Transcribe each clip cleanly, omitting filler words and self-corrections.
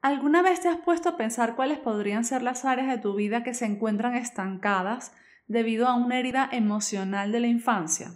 ¿Alguna vez te has puesto a pensar cuáles podrían ser las áreas de tu vida que se encuentran estancadas debido a una herida emocional de la infancia?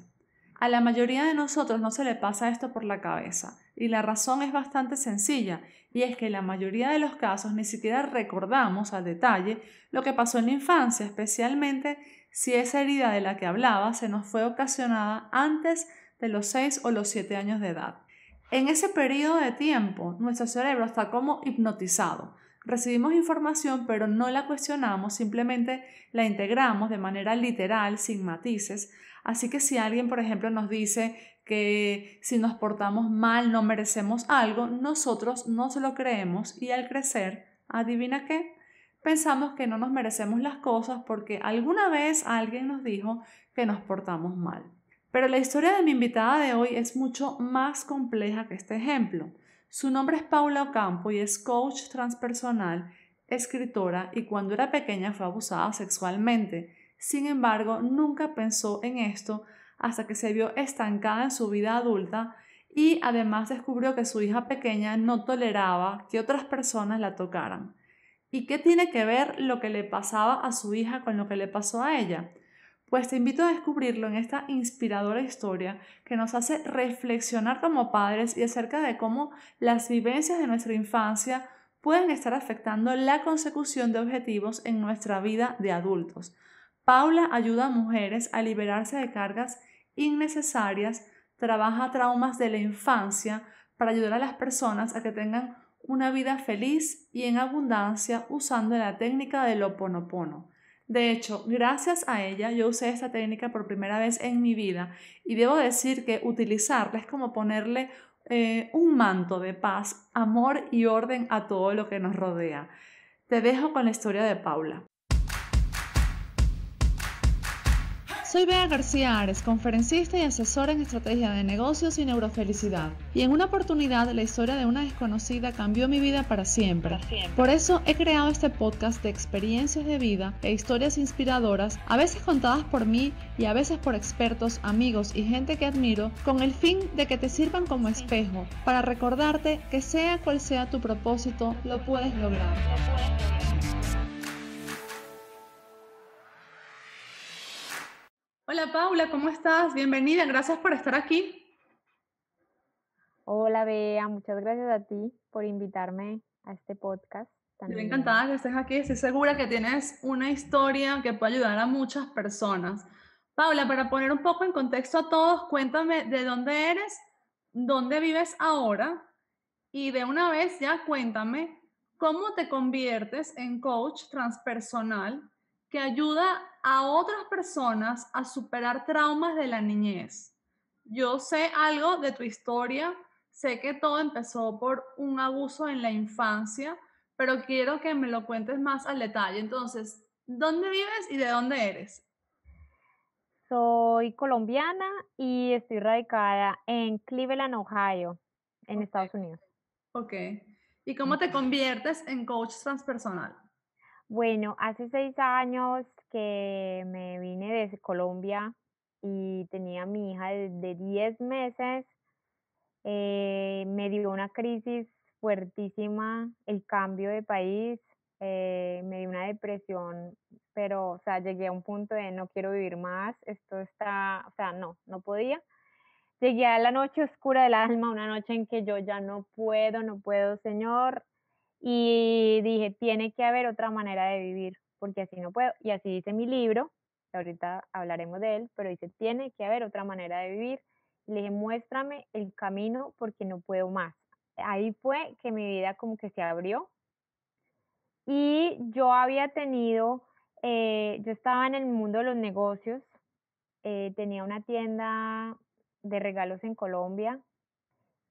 A la mayoría de nosotros no se le pasa esto por la cabeza, y la razón es bastante sencilla, y es que en la mayoría de los casos ni siquiera recordamos al detalle lo que pasó en la infancia, especialmente si esa herida de la que hablaba se nos fue ocasionada antes de los 6 o los 7 años de edad. En ese periodo de tiempo, nuestro cerebro está como hipnotizado. Recibimos información, pero no la cuestionamos, simplemente la integramos de manera literal, sin matices. Así que si alguien, por ejemplo, nos dice que si nos portamos mal no merecemos algo, nosotros no se lo creemos y al crecer, ¿adivina qué? Pensamos que no nos merecemos las cosas porque alguna vez alguien nos dijo que nos portamos mal. Pero la historia de mi invitada de hoy es mucho más compleja que este ejemplo. Su nombre es Paula Ocampo y es coach transpersonal, escritora y cuando era pequeña fue abusada sexualmente. Sin embargo, nunca pensó en esto hasta que se vio estancada en su vida adulta y además descubrió que su hija pequeña no toleraba que otras personas la tocaran. ¿Y qué tiene que ver lo que le pasaba a su hija con lo que le pasó a ella? Pues te invito a descubrirlo en esta inspiradora historia que nos hace reflexionar como padres y acerca de cómo las vivencias de nuestra infancia pueden estar afectando la consecución de objetivos en nuestra vida de adultos. Paula ayuda a mujeres a liberarse de cargas innecesarias, trabaja traumas de la infancia para ayudar a las personas a que tengan una vida feliz y en abundancia usando la técnica del Ho Oponopono. De hecho, gracias a ella yo usé esta técnica por primera vez en mi vida y debo decir que utilizarla es como ponerle un manto de paz, amor y orden a todo lo que nos rodea. Te dejo con la historia de Paula. Soy Bea García Ares, conferencista y asesora en estrategia de negocios y neurofelicidad. Y en una oportunidad, la historia de una desconocida cambió mi vida para siempre. Por eso he creado este podcast de experiencias de vida e historias inspiradoras, a veces contadas por mí y a veces por expertos, amigos y gente que admiro, con el fin de que te sirvan como espejo para recordarte que sea cual sea tu propósito, lo puedes lograr. Hola Paula, ¿cómo estás? Bienvenida, gracias por estar aquí. Hola Bea, muchas gracias a ti por invitarme a este podcast Yo tan. encantada que estés aquí, estoy segura que tienes una historia que puede ayudar a muchas personas. Paula, para poner un poco en contexto a todos, cuéntame de dónde eres, dónde vives ahora y de una vez ya cuéntame cómo te conviertes en coach transpersonal que ayuda a otras personas a superar traumas de la niñez. Yo sé algo de tu historia, sé que todo empezó por un abuso en la infancia, pero quiero que me lo cuentes más al detalle. Entonces, ¿dónde vives y de dónde eres? Soy colombiana y estoy radicada en Cleveland, Ohio, en Ok, Estados Unidos. ok. ¿Y cómo te Ujú. conviertes en coach transpersonal? Bueno, hace 6 años que me vine desde Colombia y tenía a mi hija de 10 meses. Me dio una crisis fuertísima el cambio de país, me dio una depresión, pero, o sea, llegué a un punto de no quiero vivir más, esto está, o sea, no podía. Llegué a la noche oscura del alma, una noche en que yo ya no puedo, Señor, y dije, tiene que haber otra manera de vivir, porque así no puedo. Y así dice mi libro, que ahorita hablaremos de él, pero dice, tiene que haber otra manera de vivir. Le dije, muéstrame el camino porque no puedo más. Ahí fue que mi vida como que se abrió y yo había tenido, yo estaba en el mundo de los negocios, tenía una tienda de regalos en Colombia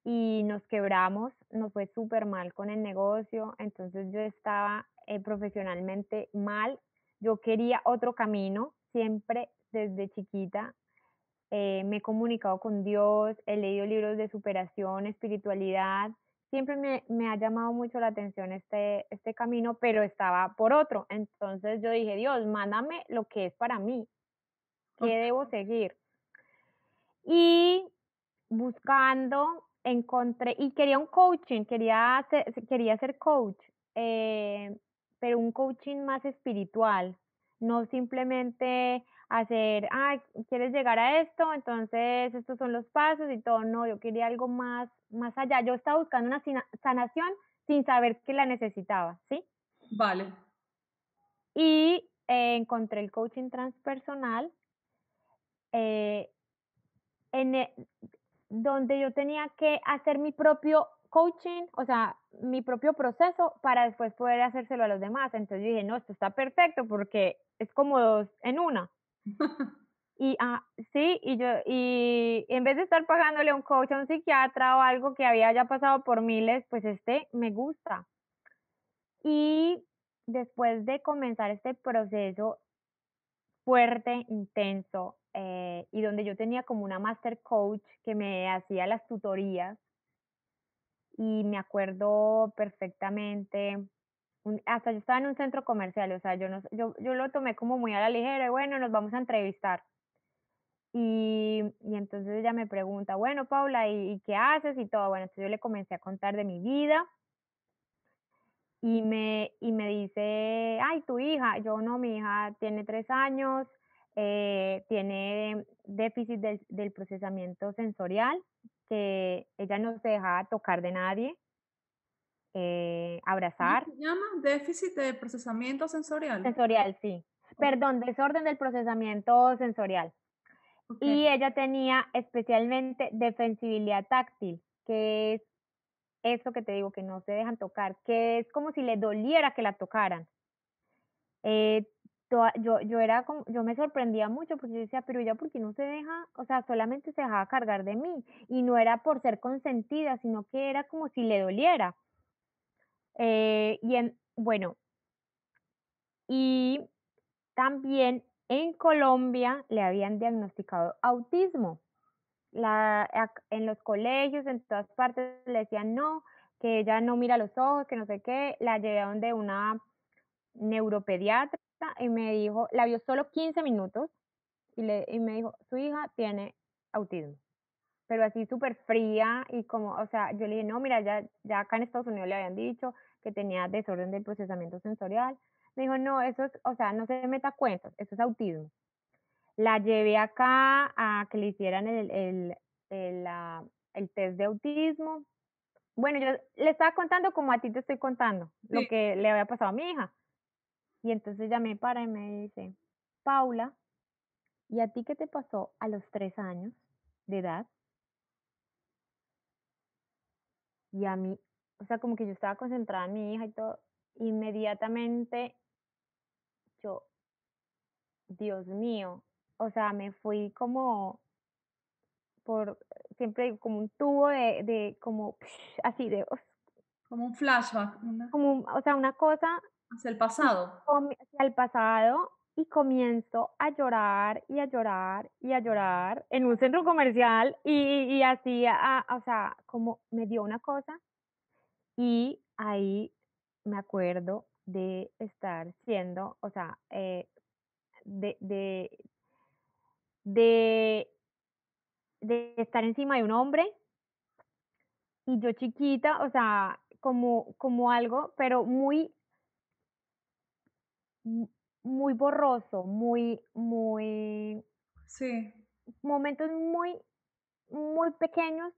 y nos quebramos, nos fue súper mal con el negocio, entonces yo estaba profesionalmente mal, yo quería otro camino, siempre desde chiquita me he comunicado con Dios, he leído libros de superación, espiritualidad, siempre me ha llamado mucho la atención este camino, pero estaba por otro, entonces yo dije, Dios, mándame lo que es para mí, ¿qué Ok. debo seguir? Y buscando, encontré y quería un coaching, quería ser coach, pero un coaching más espiritual, no simplemente hacer, ay, ¿quieres llegar a esto? Entonces estos son los pasos y todo. No, yo quería algo más allá. Yo estaba buscando una sanación sin saber que la necesitaba, ¿sí? Vale. Y encontré el coaching transpersonal, eh, en donde yo tenía que hacer mi propio coaching, o sea, mi propio proceso para después poder hacérselo a los demás. Entonces yo dije, no, esto está perfecto porque es como 2 en una. Y, sí, y en vez de estar pagándole a un coach, a un psiquiatra o algo que había ya pasado por miles, pues este me gusta. Y después de comenzar este proceso fuerte, intenso, y donde yo tenía como una master coach que me hacía las tutorías, y me acuerdo perfectamente, hasta yo estaba en un centro comercial, o sea, yo no sé, yo lo tomé como muy a la ligera, y bueno, nos vamos a entrevistar. Y entonces ella me pregunta: "Bueno, Paula, ¿y qué haces?", y todo. Bueno, entonces yo le comencé a contar de mi vida, y me dice: "Ay, tu hija". Yo: "No, mi hija tiene 3 años, tiene déficit del procesamiento sensorial, que ella no se dejaba tocar de nadie, ¿Cómo abrazar". se llama? Déficit de procesamiento sensorial. Sensorial, sí. Ok, Perdón, desorden del procesamiento sensorial. ok. Y ella tenía especialmente defensibilidad táctil, que es eso que te digo, que no se dejan tocar, que es como si le doliera que la tocaran. Eh, yo era como, yo me sorprendía mucho porque yo decía, pero ella, ¿por qué no se deja? O sea, solamente se dejaba cargar de mí. Y no era por ser consentida, sino que era como si le doliera. Bueno, y también en Colombia le habían diagnosticado autismo. En los colegios, en todas partes le decían no, que ella no mira los ojos, que no sé qué. La llevé a donde una neuropediatra y me dijo, la vio solo 15 minutos y me dijo, su hija tiene autismo, pero así súper fría y como, o sea, yo le dije, no, mira, ya acá en Estados Unidos le habían dicho que tenía desorden del procesamiento sensorial. Me dijo, no, eso es, o sea, no se meta cuentos, eso es autismo. La llevé acá a que le hicieran el test de autismo. Bueno, yo le estaba contando como a ti te estoy contando, lo Sí. que le había pasado a mi hija. Y entonces ella me para y me dice: "Paula, ¿y a ti qué te pasó a los 3 años de edad?". Y a mí, o sea, como que yo estaba concentrada en mi hija y todo, inmediatamente yo, Dios mío, o sea, me fui como por, siempre digo, como un tubo de como así de, Como un flashback, o sea, una cosa, hacia el y pasado. hacia el pasado, y comienzo a llorar, y a llorar, y a llorar en un centro comercial, y así, o sea, como me dio una cosa, y ahí me acuerdo de estar siendo, o sea, de de de de estar encima de un hombre, y yo chiquita, o sea, como algo, pero mu muy borroso, muy Sí. momentos muy pequeños,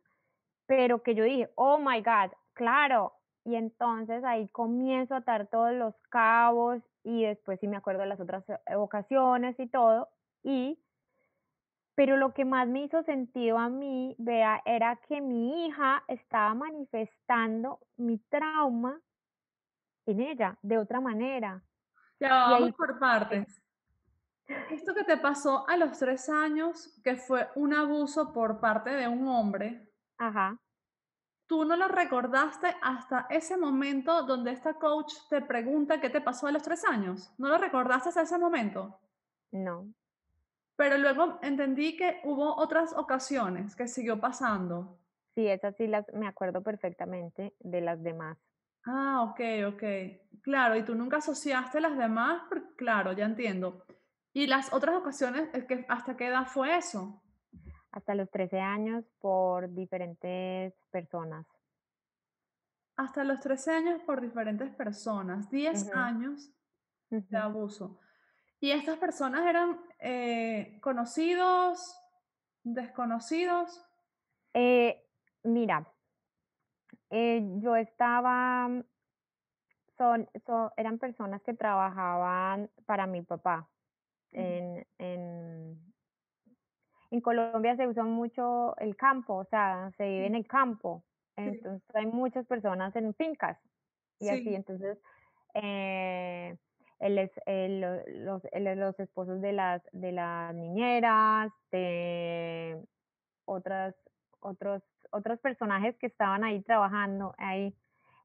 pero que yo dije: "Oh my God, claro". Y entonces ahí comienzo a atar todos los cabos, y después sí me acuerdo de las otras, ocasiones y todo. Pero lo que más me hizo sentido a mí, vea, era que mi hija estaba manifestando mi trauma en ella, de otra manera. Ya Y vamos ahí por partes. Esto que te pasó a los 3 años, que fue un abuso por parte de un hombre, ajá, tú no lo recordaste hasta ese momento donde esta coach te pregunta qué te pasó a los 3 años. ¿No lo recordaste hasta ese momento? no. Pero luego entendí que hubo otras ocasiones que siguió pasando. Sí, esas sí las me acuerdo perfectamente de las demás. Ah, ok. Claro, y tú nunca asociaste las demás, claro, ya entiendo. ¿Y las otras ocasiones, hasta qué edad fue eso? hasta los 13 años por diferentes personas. Hasta los 13 años por diferentes personas, 10 Ujú, años de ujú. abuso. ¿Y estas personas eran conocidos, desconocidos? Eh, Mira, yo estaba, eran personas que trabajaban para mi papá. Ujú. En Colombia se usa mucho el campo, o sea, se vive en Sí, el campo. sí, Entonces hay muchas personas en fincas y así. sí, Entonces, eh, los esposos de las niñeras, de otras, otros, otros personajes que estaban ahí trabajando ahí.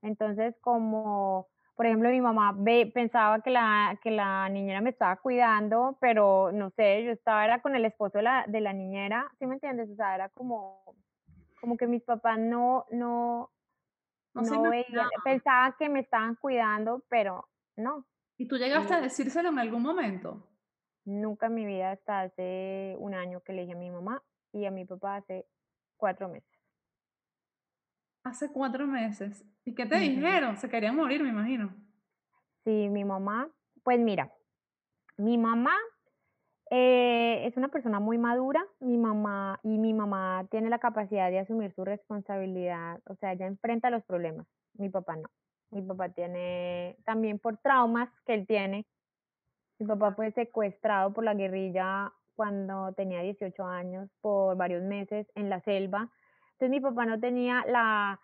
Entonces, como, por ejemplo, mi mamá pensaba que la niñera me estaba cuidando, pero no sé, yo estaba era con el esposo de la niñera, ¿sí me entiendes? O sea, era como, como que mis papás no se no veían, imaginaba. pensaban que me estaban cuidando, pero no. ¿Y tú llegaste a Y decírselo en algún momento? nunca en mi vida, hasta hace un año que le dije a mi mamá y a mi papá hace 4 meses. Hace 4 meses. ¿Y qué te Ujú. dijeron? Se querían morir, me imagino. Sí, mi mamá, pues mira, mi mamá es una persona muy madura, mi mamá tiene la capacidad de asumir su responsabilidad, o sea, ella enfrenta los problemas, mi papá no. Mi papá tiene, también por traumas que él tiene, mi papá fue secuestrado por la guerrilla cuando tenía 18 años por varios meses en la selva. Entonces mi papá no tenía la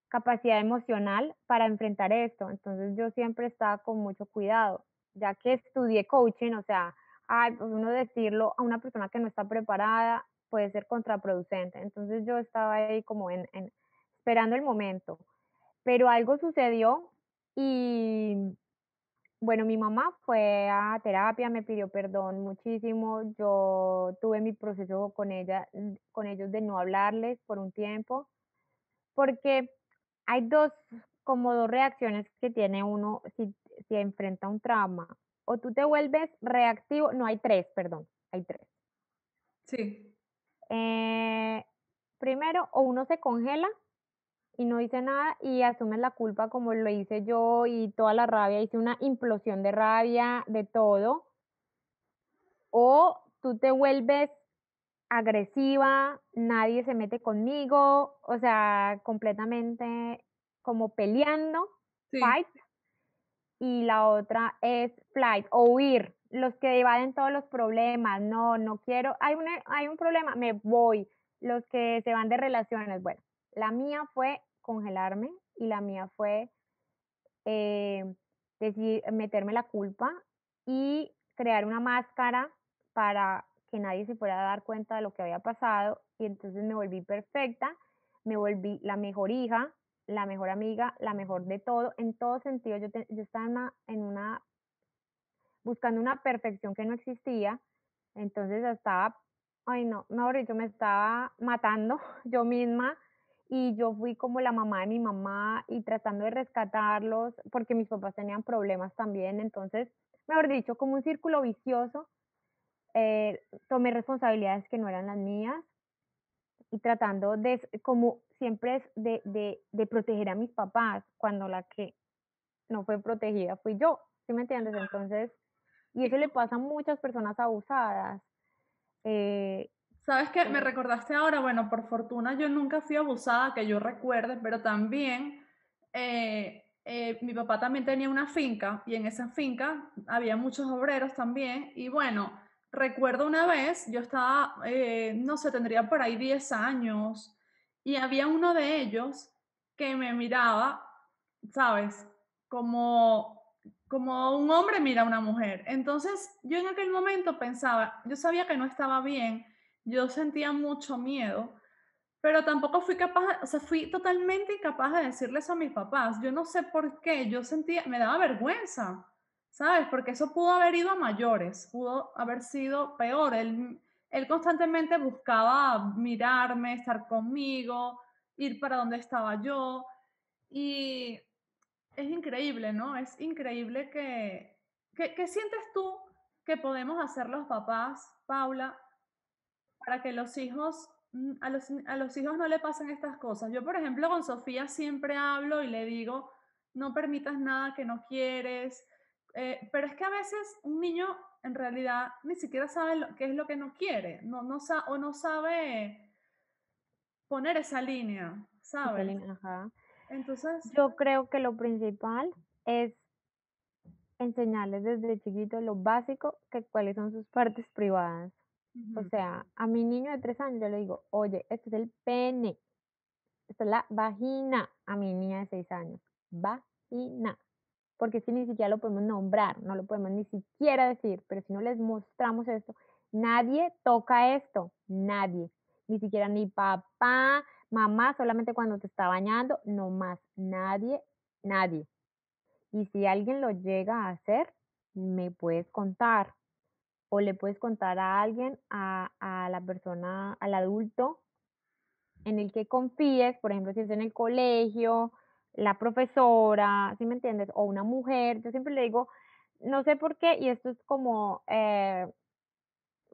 capacidad emocional para enfrentar esto. Entonces yo siempre estaba con mucho cuidado, ya que estudié coaching, o sea, ay, pues uno decirlo a una persona que no está preparada puede ser contraproducente. Entonces yo estaba ahí como esperando el momento, pero algo sucedió y bueno, mi mamá fue a terapia, me pidió perdón muchísimo. Yo tuve mi proceso con ella, con ellos de no hablarles por un tiempo porque hay 2 como 2 reacciones que tiene uno si enfrenta un trauma. O tú te vuelves reactivo, no, hay 3, perdón, hay 3. Sí, Eh, Primero, o uno se congela y no dice nada y asumes la culpa como lo hice yo y toda la rabia, hice una implosión de rabia, de todo. O tú te vuelves agresiva, nadie se mete conmigo, o sea, completamente como peleando, sí. fight, y la otra es flight o huir, los que evaden todos los problemas, no, no quiero, hay un problema, me voy, los que se van de relaciones, bueno, la mía fue congelarme y la mía fue eh, meterme la culpa y crear una máscara para que nadie se fuera a dar cuenta de lo que había pasado y entonces me volví perfecta, me volví la mejor hija, la mejor amiga, la mejor de todo, en todo sentido. Yo estaba buscando una perfección que no existía, entonces estaba, ay no, mejor dicho, me estaba matando yo misma y yo fui como la mamá de mi mamá y tratando de rescatarlos porque mis papás tenían problemas también, entonces, mejor dicho, como un círculo vicioso, tomé responsabilidades que no eran las mías y tratando como siempre es de proteger a mis papás, cuando la que no fue protegida fui yo, ¿sí me entiendes? Entonces, y Y eso le pasa a muchas personas abusadas. Eh, ¿sabes qué? Me eh, recordaste ahora, bueno, por fortuna yo nunca fui abusada, que yo recuerde, pero también mi papá también tenía una finca y en esa finca había muchos obreros también. Y bueno, recuerdo una vez, yo estaba, no sé, tendría por ahí 10 años y había uno de ellos que me miraba, ¿sabes? Como, como un hombre mira a una mujer. Entonces yo en aquel momento pensaba, yo sabía que no estaba bien, yo sentía mucho miedo, pero tampoco fui capaz, o sea, fui totalmente incapaz de decirle eso a mis papás. Yo no sé por qué, yo sentía, me daba vergüenza, ¿sabes? Porque eso pudo haber ido a mayores, pudo haber sido peor. Él constantemente buscaba mirarme, estar conmigo, ir para donde estaba yo. Y es increíble, ¿no? Es increíble ¿qué sientes tú que podemos hacer los papás, Paula, para que los hijos, a los hijos no le pasen estas cosas. Yo, por ejemplo, con Sofía siempre hablo y le digo, no permitas nada que no quieres, pero es que a veces un niño en realidad ni siquiera sabe qué es lo que no quiere, o no sabe poner esa línea, ¿sabes? Ajá. Entonces, Yo creo que lo principal es enseñarles desde chiquitos lo básico, que cuáles son sus partes privadas. O ujú, sea, a mi niño de 3 años yo le digo: "Oye, este es el pene, esta es la vagina", a mi niña de 6 años, vagina, porque es que ni siquiera lo podemos nombrar, no lo podemos ni siquiera decir, pero si no les mostramos esto, nadie toca esto, nadie, ni siquiera ni papá, mamá, solamente cuando te está bañando, no más, nadie, nadie. Y si alguien lo llega a hacer, me puedes contar o le puedes contar a alguien, a la persona, al adulto en el que confíes, por ejemplo, si es en el colegio, la profesora, ¿sí me entiendes? O una mujer. Yo siempre le digo, no sé por qué, y esto es como,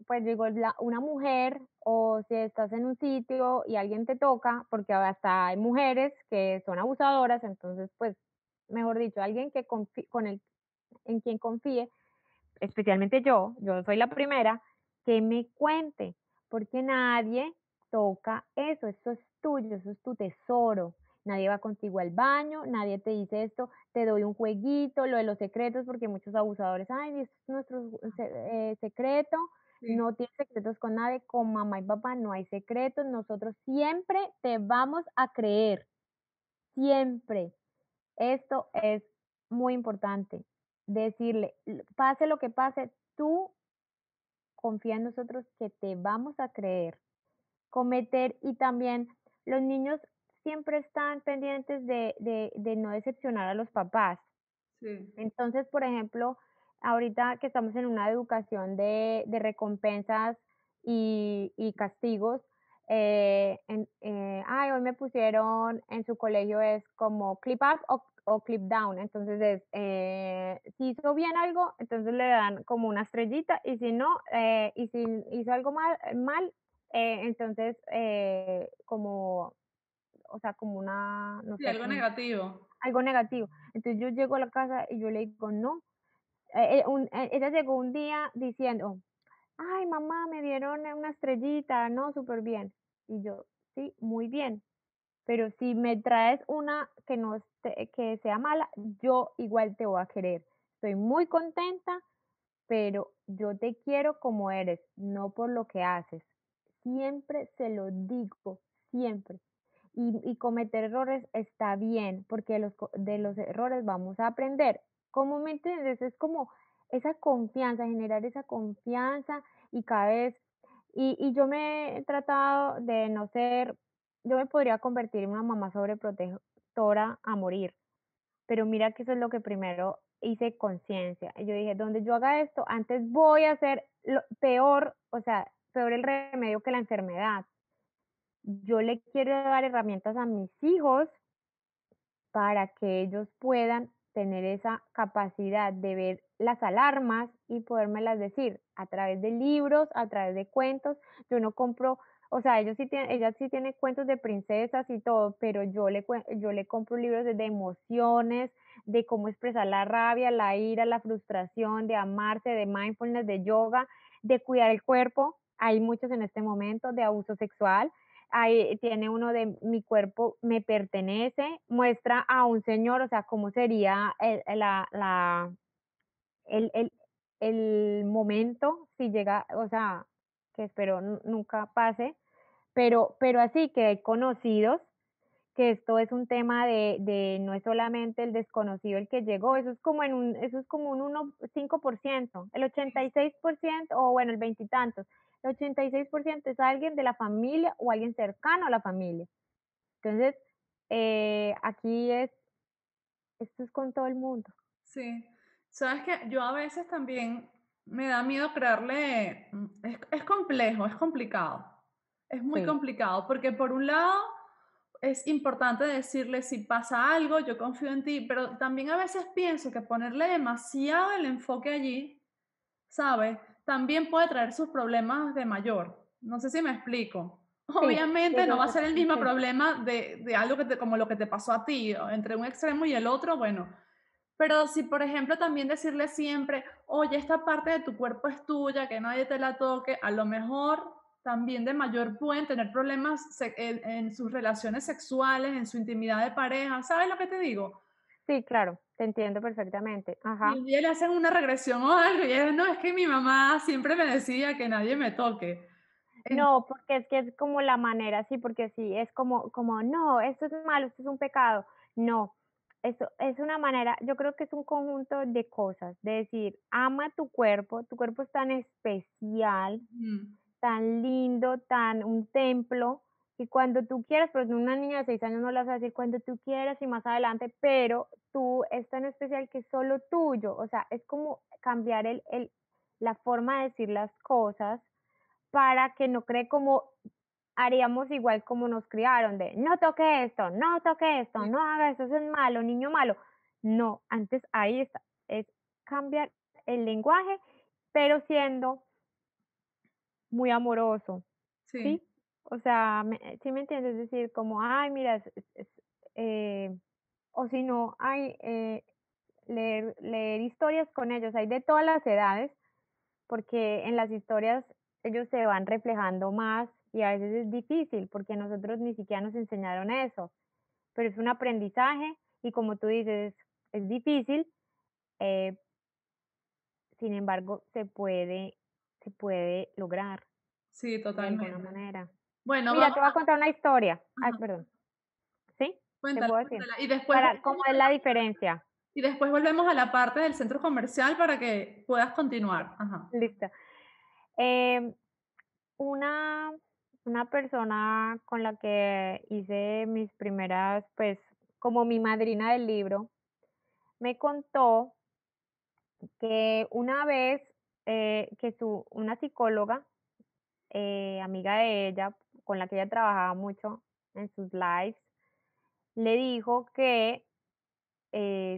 pues digo, una mujer o si estás en un sitio y alguien te toca, porque hasta hay mujeres que son abusadoras, entonces, pues, mejor dicho, alguien que con el en quien confíe, especialmente yo soy la primera, que me cuente, porque nadie toca eso es tuyo, eso es tu tesoro. Nadie va contigo al baño, nadie te dice esto, te doy un jueguito, lo de los secretos, porque muchos abusadores, ay, esto es nuestro secreto, sí. no tienes secretos con nadie, con mamá y papá no hay secretos, nosotros siempre te vamos a creer, siempre. Esto es muy importante, decirle, pase lo que pase, tú confía en nosotros que te vamos a creer. Cometer y también los niños siempre están pendientes de no decepcionar a los papás. Sí, Entonces, por ejemplo, ahorita que estamos en una educación de recompensas y castigos, ay, hoy me pusieron en su colegio es como clip up o clip down. Entonces es, si hizo bien algo, entonces le dan como una estrellita y si no, y si hizo algo mal, entonces como, o sea, como una, no sí, sé, algo negativo. algo negativo. Entonces yo llego a la casa y yo le digo, no, ella llegó un día diciendo: "Ay, mamá, me dieron una estrellita, ¿no? Súper bien". Y yo: "Sí, muy bien, pero si me traes una que no esté que sea mala, yo igual te voy a querer. Estoy muy contenta, pero yo te quiero como eres, no por lo que haces". Siempre se lo digo, siempre. Y cometer errores está bien, porque de los errores vamos a aprender. ¿Cómo me entiendes? Es como esa confianza, generar esa confianza y cada vez, y yo me he tratado de no ser, yo me podría convertir en una mamá sobreprotectora a morir, pero mira que eso es lo que primero hice conciencia. Y yo dije, donde yo haga esto, antes voy a hacer lo peor, o sea, peor el remedio que la enfermedad. Yo le quiero dar herramientas a mis hijos para que ellos puedan tener esa capacidad de ver las alarmas y podérmelas decir a través de libros, a través de cuentos. Yo no compro, o sea, ella sí tiene cuentos de princesas y todo, pero yo le compro libros de emociones, de cómo expresar la rabia, la ira, la frustración, de amarse, de mindfulness, de yoga, de cuidar el cuerpo. Hay muchos en este momento de abuso sexual. Ahí tiene uno de mi cuerpo me pertenece, muestra a un señor, o sea, cómo sería el, el, el momento si llega, o sea, que espero nunca pase, pero así que hay conocidos, que esto es un tema de no es solamente el desconocido el que llegó, eso es como un 5%, el 86% o bueno, el veintitantos, el 86% es alguien de la familia o alguien cercano a la familia. Entonces, aquí esto es con todo el mundo. Sí. Sabes que yo a veces también me da miedo crearle, es complejo, es complicado. Es muy Sí, complicado porque por un lado es importante decirle si pasa algo, yo confío en ti, pero también a veces pienso que ponerle demasiado el enfoque allí, ¿sabes? También puede traer sus problemas de mayor. No sé si me explico. Sí, sí, Obviamente no va a ser el mismo perfectamente. problema de algo que te como lo que te pasó a ti, o entre un extremo y el otro, bueno, pero si, por ejemplo, también decirle siempre: "Oye, esta parte de tu cuerpo es tuya, que nadie te la toque", a lo mejor también de mayor pueden tener problemas en sus relaciones sexuales, en su intimidad de pareja, ¿sabes lo que te digo? Sí, claro, te entiendo perfectamente. Y Ajá. un día le hacen una regresión o algo, y ella: "No, es que mi mamá siempre me decía que nadie me toque". En No, porque es que es como la manera, sí, porque sí, es como, no, esto es malo, esto es un pecado. No, eso es una manera, yo creo que es un conjunto de cosas, de decir, ama tu cuerpo es tan especial, Ujú, tan lindo, tan un templo, y cuando tú quieras, pues una niña de 6 años no le vas a decir cuando tú quieras y más adelante, pero tú es tan especial que es solo tuyo, o sea, es como cambiar la forma de decir las cosas para que no cree como haríamos igual como nos criaron, de no toque esto, no toque esto, sí, no haga eso, eso es malo, niño malo. No, antes ahí está, es cambiar el lenguaje, pero siendo muy amoroso, sí, ¿sí? O sea, ¿sí me entiendes? Es decir, como, ay, mira, eh, o si no, ay, leer historias con ellos, hay de todas las edades, porque en las historias ellos se van reflejando más y a veces es difícil porque nosotros ni siquiera nos enseñaron eso, pero es un aprendizaje y como tú dices, es difícil, eh, sin embargo, se puede lograr sí, de alguna totalmente. manera. Bueno, Mira, vamos te voy a contar una historia. Ay, ajá, perdón. ¿Sí? Te cuéntala, puedo decir. cuéntala. Y después Para, ¿cómo volvemos es a la la diferencia? y después volvemos a la parte del centro comercial para que puedas continuar. Ajá. Listo. Em, Una una persona con la que hice mis primeras, pues, como mi madrina del libro, me contó que una vez, que una psicóloga, amiga de ella, con la que ella trabajaba mucho en sus lives, le dijo que,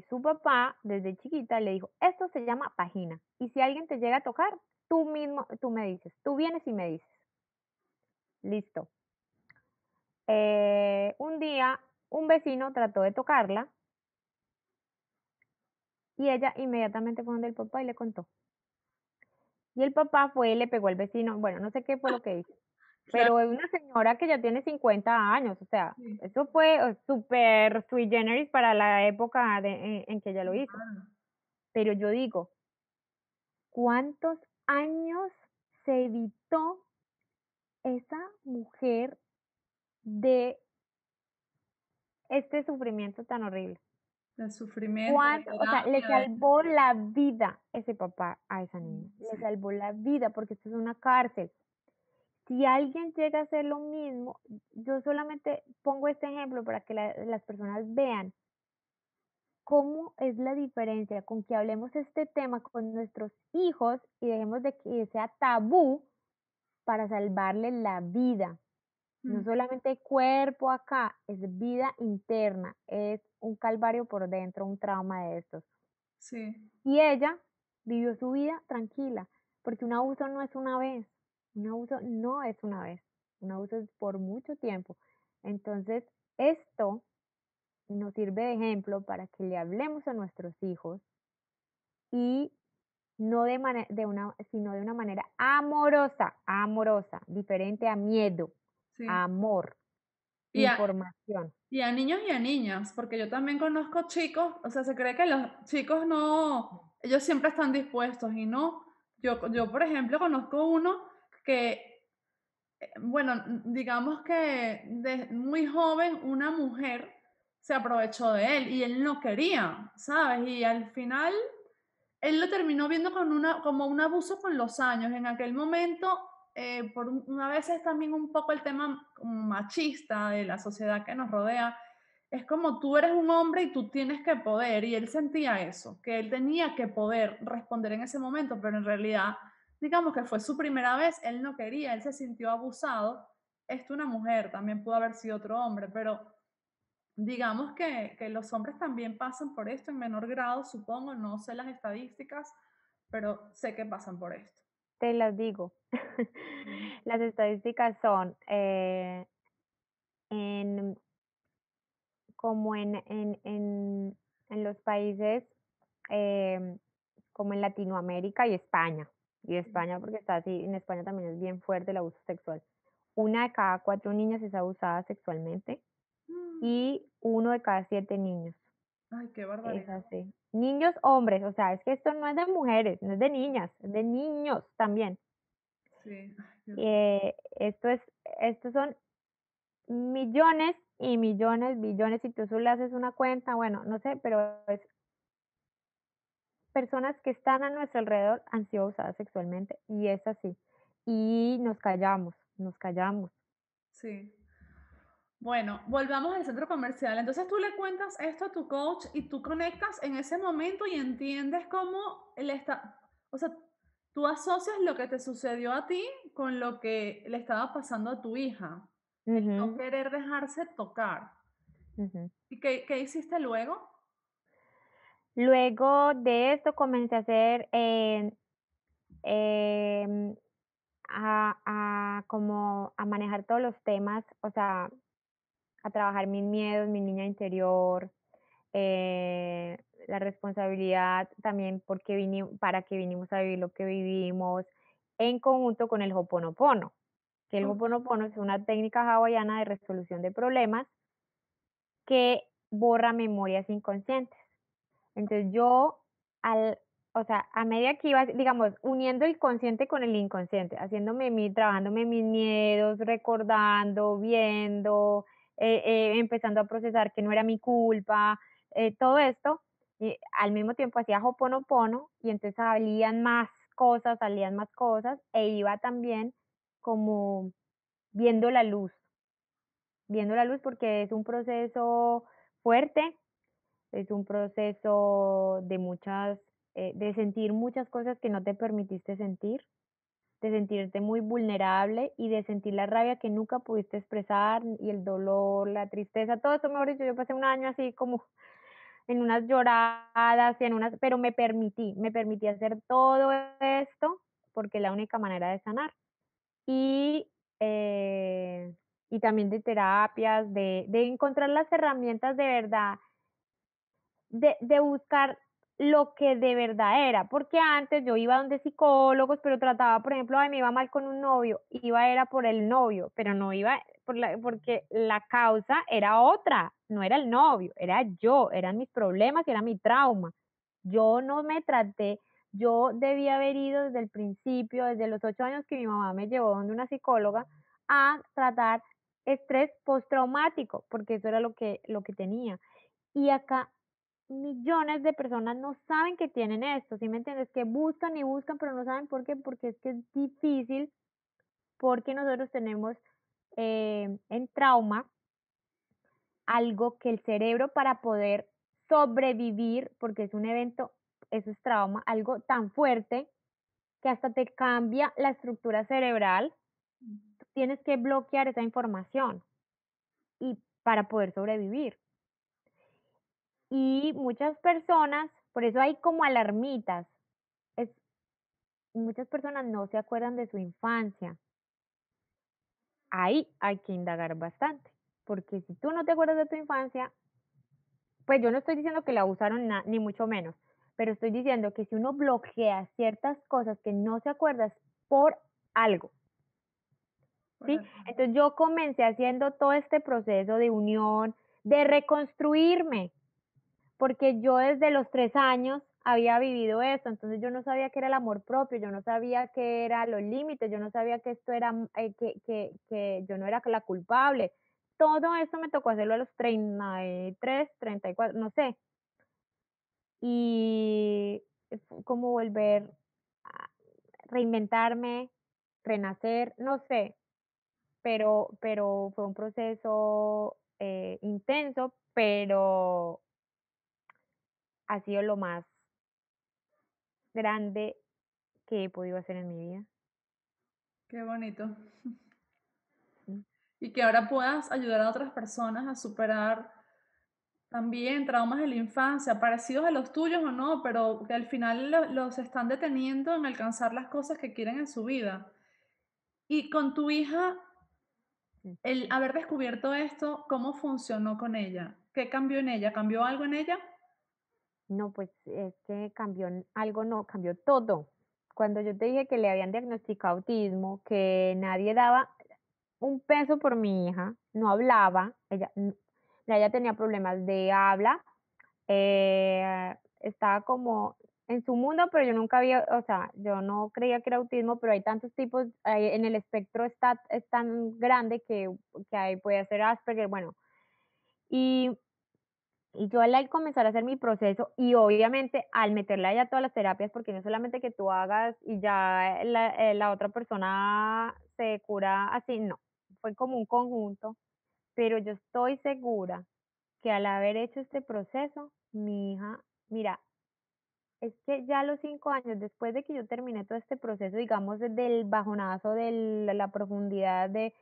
su papá, desde chiquita, le dijo: "Esto se llama vagina, y si alguien te llega a tocar, tú me dices, tú vienes y me dices". Listo. Un día, un vecino trató de tocarla y ella inmediatamente fue donde el papá y le contó. Y el papá fue y le pegó al vecino, bueno, no sé qué fue lo que hizo, Claro, pero es una señora que ya tiene 50 años, o sea, sí. eso fue súper sui generis para la época en que ella lo hizo. Claro. Pero yo digo, ¿cuántos años se evitó esa mujer de este sufrimiento tan horrible? El sufrimiento, la ¿Cuánto? O sea, le terapia, salvó la vida ese papá a esa niña, le sí, salvó la vida, porque esto es una cárcel. Si alguien llega a hacer lo mismo, yo solamente pongo este ejemplo para que las personas vean cómo es la diferencia con que hablemos este tema con nuestros hijos y dejemos de que sea tabú para salvarle la vida. No mm, solamente cuerpo acá, es vida interna, es un calvario por dentro, un trauma de estos. sí, Y ella vivió su vida tranquila, porque un abuso no es una vez, un abuso no es una vez, un abuso es por mucho tiempo. Entonces, esto nos sirve de ejemplo para que le hablemos a nuestros hijos y no sino de una manera amorosa, amorosa, diferente a miedo, sí. amor, Y a información. y a niños y a niñas, porque yo también conozco chicos, o sea, se cree que los chicos no, ellos siempre están dispuestos y no. Yo, por ejemplo, conozco uno que, bueno, digamos que de muy joven una mujer se aprovechó de él y él no quería, ¿sabes? Y al final él lo terminó viendo como un abuso con los años. En aquel momento, una vez es también un poco el tema como machista de la sociedad que nos rodea. Es como tú eres un hombre y tú tienes que poder, y él sentía eso, que él tenía que poder responder en ese momento, pero en realidad, digamos que fue su primera vez, él no quería, él se sintió abusado. Esto una mujer, también pudo haber sido otro hombre, pero digamos que los hombres también pasan por esto en menor grado, supongo, no sé las estadísticas, pero sé que pasan por esto. te las digo. Sí. Las estadísticas son, en como en los países, em, como en Latinoamérica y España porque está así, en España también es bien fuerte el abuso sexual. Una de cada 4 niñas es abusada sexualmente Mm. y uno de cada 7 niños. Ay, qué Es barbaridad. así. Niños, hombres, o sea, es que esto no es de mujeres, no es de niñas, es de niños también. Sí, ay, Dios. Esto es estos son millones y millones, billones, si tú solo haces una cuenta, bueno, no sé, pero es personas que están a nuestro alrededor han sido abusadas sexualmente y es así. Y nos callamos, nos callamos. Sí. Bueno, volvamos al centro comercial. Entonces tú le cuentas esto a tu coach y tú conectas en ese momento y entiendes cómo él está, o sea, tú asocias lo que te sucedió a ti con lo que le estaba pasando a tu hija, el no Ujú, querer dejarse tocar. ujú. ¿Y qué hiciste luego? Luego de esto comencé a hacer, em, como a manejar todos los temas, o sea, a trabajar mis miedos, mi niña interior, eh, la responsabilidad también para qué vinimos a vivir lo que vivimos, en conjunto con el Hoponopono, que el Ok. Hoponopono es una técnica hawaiana de resolución de problemas que borra memorias inconscientes. Entonces yo, al, o sea, a medida que iba, digamos, uniendo el consciente con el inconsciente, trabajándome mis miedos, recordando, viendo, empezando a procesar que no era mi culpa, todo esto, y al mismo tiempo hacía Hoponopono y entonces salían más cosas e iba también como viendo viendo la luz porque es un proceso fuerte, es un proceso de de sentir muchas cosas que no te permitiste sentir, de sentirte muy vulnerable y de sentir la rabia que nunca pudiste expresar y el dolor, la tristeza, todo eso, mejor dicho, yo pasé un año así como en unas lloradas y pero me permití hacer todo esto porque es la única manera de sanar. Y, eh, y también de terapias, de encontrar las herramientas de verdad de buscar lo que de verdad era, porque antes yo iba donde psicólogos, pero trataba, por ejemplo, ay, me iba mal con un novio, iba era por el novio, pero no iba porque la causa era otra, no era el novio, era yo, eran mis problemas y era mi trauma. Yo no me traté, yo debía haber ido desde el principio, desde los 8 años que mi mamá me llevó donde una psicóloga a tratar estrés postraumático, porque eso era lo que tenía. Y acá millones de personas no saben que tienen esto, ¿sí me entiendes? Que buscan y buscan, pero no saben por qué, porque es que es difícil, porque nosotros tenemos en trauma algo que el cerebro para poder sobrevivir, porque es un evento, eso es trauma, algo tan fuerte que hasta te cambia la estructura cerebral, tú tienes que bloquear esa información y para poder sobrevivir. Y muchas personas, por eso hay como alarmitas, es muchas personas no se acuerdan de su infancia. Ahí hay que indagar bastante, porque si tú no te acuerdas de tu infancia, pues yo no estoy diciendo que la abusaron ni mucho menos, pero estoy diciendo que si uno bloquea ciertas cosas que no se acuerdas por algo, ¿sí? Correcto. Entonces yo comencé haciendo todo este proceso de unión, de reconstruirme, porque yo desde los 3 años había vivido esto, entonces yo no sabía qué era el amor propio, yo no sabía qué eran los límites, yo no sabía que esto era, que yo no era la culpable. Todo esto me tocó hacerlo a los 33, 34, no sé. Y fue como volver a reinventarme, renacer, no sé, pero fue un proceso, intenso, pero ha sido lo más grande que he podido hacer en mi vida. Qué bonito. Mm. Y que ahora puedas ayudar a otras personas a superar. También traumas de la infancia, parecidos a los tuyos o no, pero que al final los están deteniendo en alcanzar las cosas que quieren en su vida. Y con tu hija, Mm. el haber descubierto esto, ¿cómo funcionó con ella? ¿Qué cambió en ella? ¿Cambió algo en ella? No, pues es que cambió algo, no, cambió todo. Cuando yo te dije que le habían diagnosticado autismo, que nadie daba un peso por mi hija, no hablaba, ella tenía problemas de habla, estaba como en su mundo, pero yo nunca había, o sea, yo no creía que era autismo, pero hay tantos tipos, en el espectro es tan grande que ahí puede ser Asperger, bueno, y yo al comenzar a hacer mi proceso y obviamente al meterle a ella todas las terapias, porque no es solamente que tú hagas y ya la otra persona se cura así, no, fue como un conjunto, pero yo estoy segura que al haber hecho este proceso, mi hija, mira, es que ya a los 5 años, después de que yo terminé todo este proceso, digamos, del bajonazo, de la profundidad, de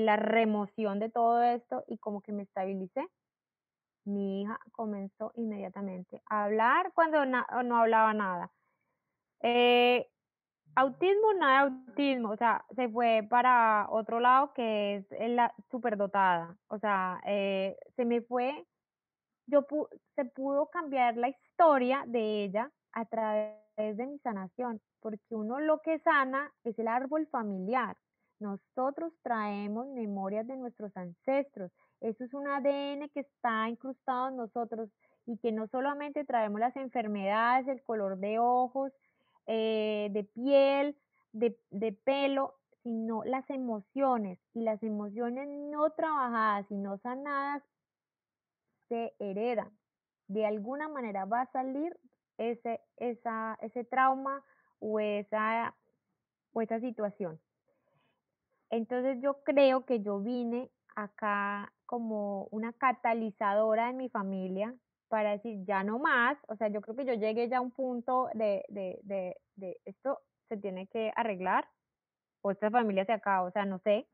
la remoción de todo esto y como que me estabilicé, mi hija comenzó inmediatamente a hablar cuando no hablaba nada. Eh, autismo, nada de autismo, o sea, se fue para otro lado que es la superdotada. O sea, se me fue, se pudo cambiar la historia de ella a través de mi sanación, porque uno lo que sana es el árbol familiar. Nosotros traemos memorias de nuestros ancestros. Eso es un ADN que está incrustado en nosotros y que no solamente traemos las enfermedades, el color de ojos, de piel, de pelo, sino las emociones. Y las emociones no trabajadas y no sanadas se heredan. De alguna manera va a salir ese trauma o esa situación. Entonces yo creo que yo vine acá como una catalizadora en mi familia para decir ya no más, o sea, yo creo que yo llegué ya a un punto de esto se tiene que arreglar o esta familia se acaba, o sea, no sé.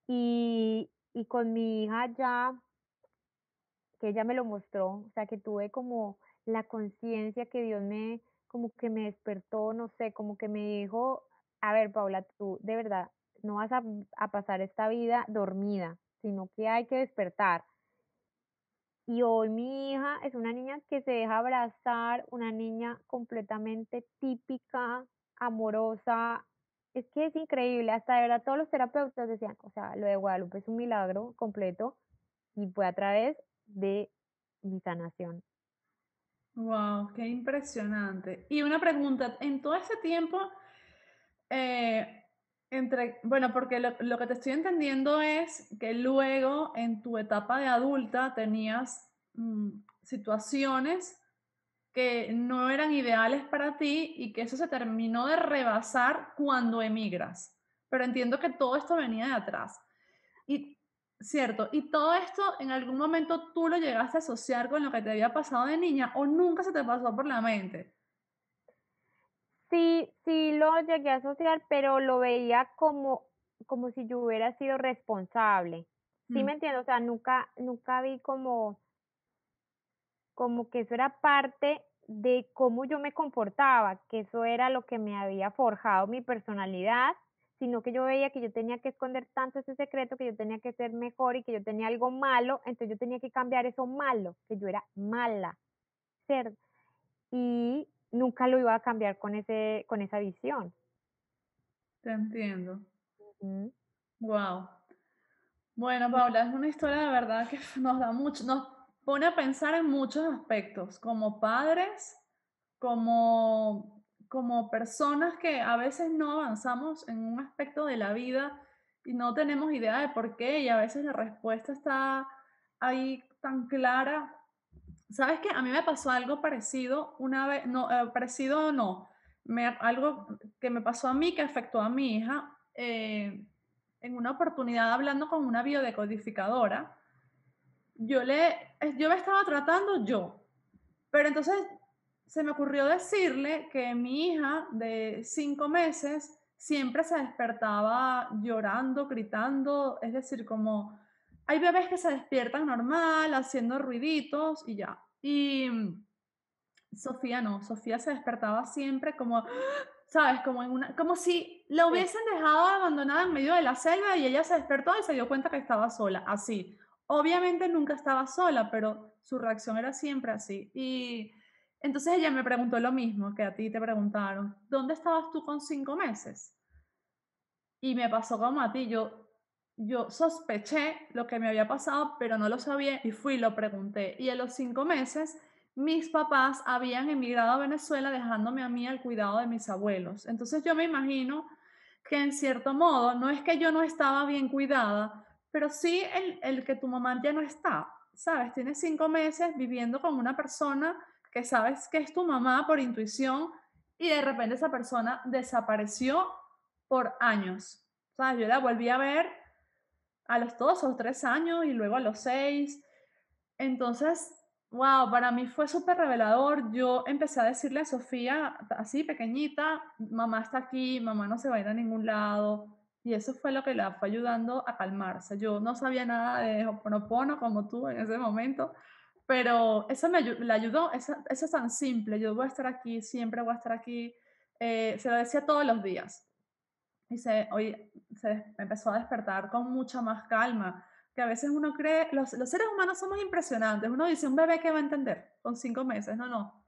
Y con mi hija ya que ella me lo mostró, o sea, que tuve como la conciencia que Dios como que me despertó, no sé, como que me dijo, a ver, Paula, tú de verdad no vas a pasar esta vida dormida, sino que hay que despertar. Y hoy mi hija es una niña que se deja abrazar, una niña completamente típica, amorosa. Es que es increíble, hasta de verdad todos los terapeutas decían, o sea, lo de Guadalupe es un milagro completo y fue a través de mi sanación. Wow, qué impresionante. Y una pregunta, en todo ese tiempo, eh, bueno, porque lo que te estoy entendiendo es que luego en tu etapa de adulta tenías situaciones que no eran ideales para ti y que eso se terminó de rebasar cuando emigras. Pero entiendo que todo esto venía de atrás. Y cierto, ¿y todo esto en algún momento tú lo llegaste a asociar con lo que te había pasado de niña o nunca se te pasó por la mente? Sí, sí lo llegué a asociar, pero lo veía como si yo hubiera sido responsable. ¿Sí Mm, me entiendes? O sea, nunca vi como que eso era parte de cómo yo me comportaba, que eso era lo que me había forjado mi personalidad, sino que yo veía que yo tenía que esconder tanto ese secreto, que yo tenía que ser mejor y que yo tenía algo malo, entonces yo tenía que cambiar eso malo, que yo era mala, ser, y nunca lo iba a cambiar con esa visión. te entiendo. Ujú. Wow. Bueno, Paula, es una historia de verdad que nos da mucho, nos pone a pensar en muchos aspectos, como padres, como personas que a veces no avanzamos en un aspecto de la vida y no tenemos idea de por qué, y a veces la respuesta está ahí tan clara. ¿Sabes qué? A mí me pasó algo parecido una vez, no, parecido no, algo que me pasó a mí que afectó a mi hija. En una oportunidad hablando con una biodecodificadora, yo me estaba tratando yo, pero entonces se me ocurrió decirle que mi hija de 5 meses siempre se despertaba llorando, gritando, es decir, como hay bebés que se despiertan normal, haciendo ruiditos y ya. Y Sofía no, Sofía se despertaba siempre como, ¿sabes? Como en una, como si la Sí. hubiesen dejado abandonada en medio de la selva y ella se despertó y se dio cuenta que estaba sola, así. Obviamente nunca estaba sola, pero su reacción era siempre así. Y entonces ella me preguntó lo mismo que a ti te preguntaron, ¿dónde estabas tú con 5 meses? Y me pasó como a ti, yo sospeché lo que me había pasado, pero no lo sabía y fui y lo pregunté. Y a los 5 meses, mis papás habían emigrado a Venezuela dejándome a mí al cuidado de mis abuelos. Entonces yo me imagino que en cierto modo, no es que yo no estaba bien cuidada, pero sí el que tu mamá ya no está, ¿sabes? Tienes 5 meses viviendo con una persona que sabes que es tu mamá por intuición y de repente esa persona desapareció por años. ¿Sabes? Yo la volví a ver a los 2 o 3 años y luego a los 6. Entonces, wow, para mí fue súper revelador. Yo empecé a decirle a Sofía, así pequeñita, mamá está aquí, mamá no se va a ir a ningún lado. Y eso fue lo que la fue ayudando a calmarse. Yo no sabía nada de Ho'oponopono como tú en ese momento, pero eso la ayudó, eso es tan simple. Yo voy a estar aquí, siempre voy a estar aquí. Se lo decía todos los días. Y se empezó a despertar con mucha más calma, que a veces uno cree, los seres humanos somos impresionantes, uno dice, un bebé que va a entender con 5 meses, no, no,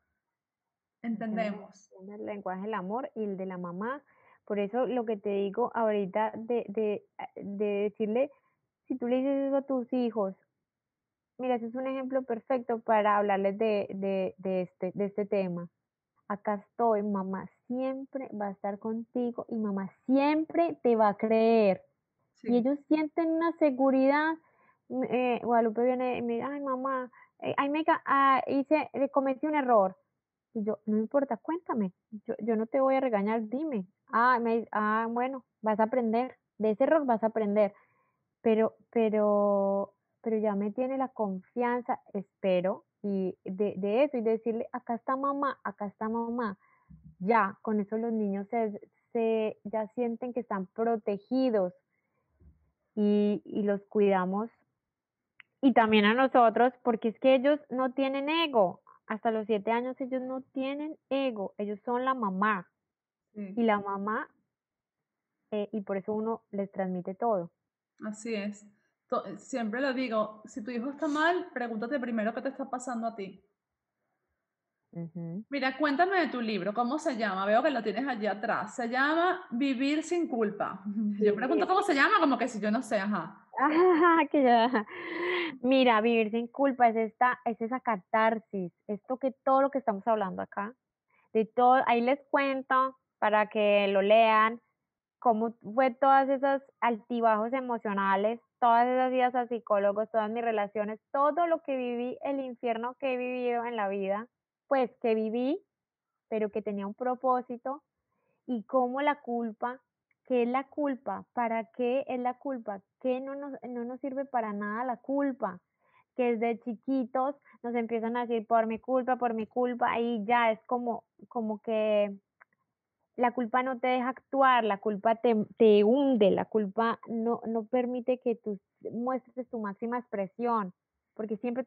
entendemos. Entiende el lenguaje del amor y el de la mamá. Por eso lo que te digo ahorita de decirle, si tú le dices eso a tus hijos, mira, ese es un ejemplo perfecto para hablarles de este tema. Acá estoy, mamá siempre va a estar contigo y mamá siempre te va a creer. Y Sí, ellos sienten una seguridad. Guadalupe viene y me dice, ay mamá, ay, cometí un error. Y yo, no importa, cuéntame, yo no te voy a regañar, dime. Bueno, vas a aprender, de ese error vas a aprender, pero ya me tiene la confianza, espero, y de eso, y decirle, acá está mamá. Ya, con eso los niños ya sienten que están protegidos y los cuidamos. Y también a nosotros, porque es que ellos no tienen ego. Hasta los 7 años ellos no tienen ego, ellos son la mamá. Y sí, la mamá, y por eso uno les transmite todo. así es. Siempre lo digo, si tu hijo está mal, pregúntate primero qué te está pasando a ti. Ujú. Mira, cuéntame de tu libro, ¿cómo se llama? Veo que lo tienes allí atrás. Se llama Vivir sin culpa. Yo pregunto Vivir cómo se sin llama, como que si yo no sé, ajá. que ya mira, vivir sin culpa es esa catarsis, esto que todo lo que estamos hablando acá, de todo ahí les cuento para que lo lean, cómo fue todas esas altibajos emocionales, todas esas idas a psicólogos, todas mis relaciones, todo lo que viví, el infierno que he vivido en la vida, pues que viví, pero que tenía un propósito y cómo la culpa, ¿qué es la culpa? ¿Para qué es la culpa? ¿Qué no nos sirve para nada la culpa? Que desde chiquitos nos empiezan a decir por mi culpa, ahí ya es como que la culpa no te deja actuar, la culpa te hunde, la culpa no permite que tú muestres tu máxima expresión, porque siempre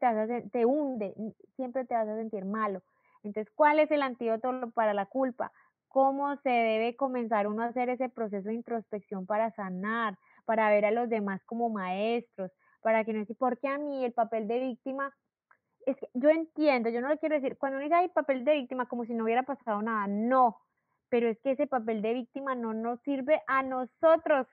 te hunde, siempre te vas a sentir malo. Entonces, ¿cuál es el antídoto para la culpa? ¿Cómo se debe comenzar uno a hacer ese proceso de introspección para sanar, para ver a los demás como maestros, para que no decir, ¿por qué a mí el papel de víctima? Es que yo entiendo, yo no le quiero decir, cuando uno dice: "Ay, papel de víctima", como si no hubiera pasado nada, no, pero es que ese papel de víctima no nos sirve a nosotros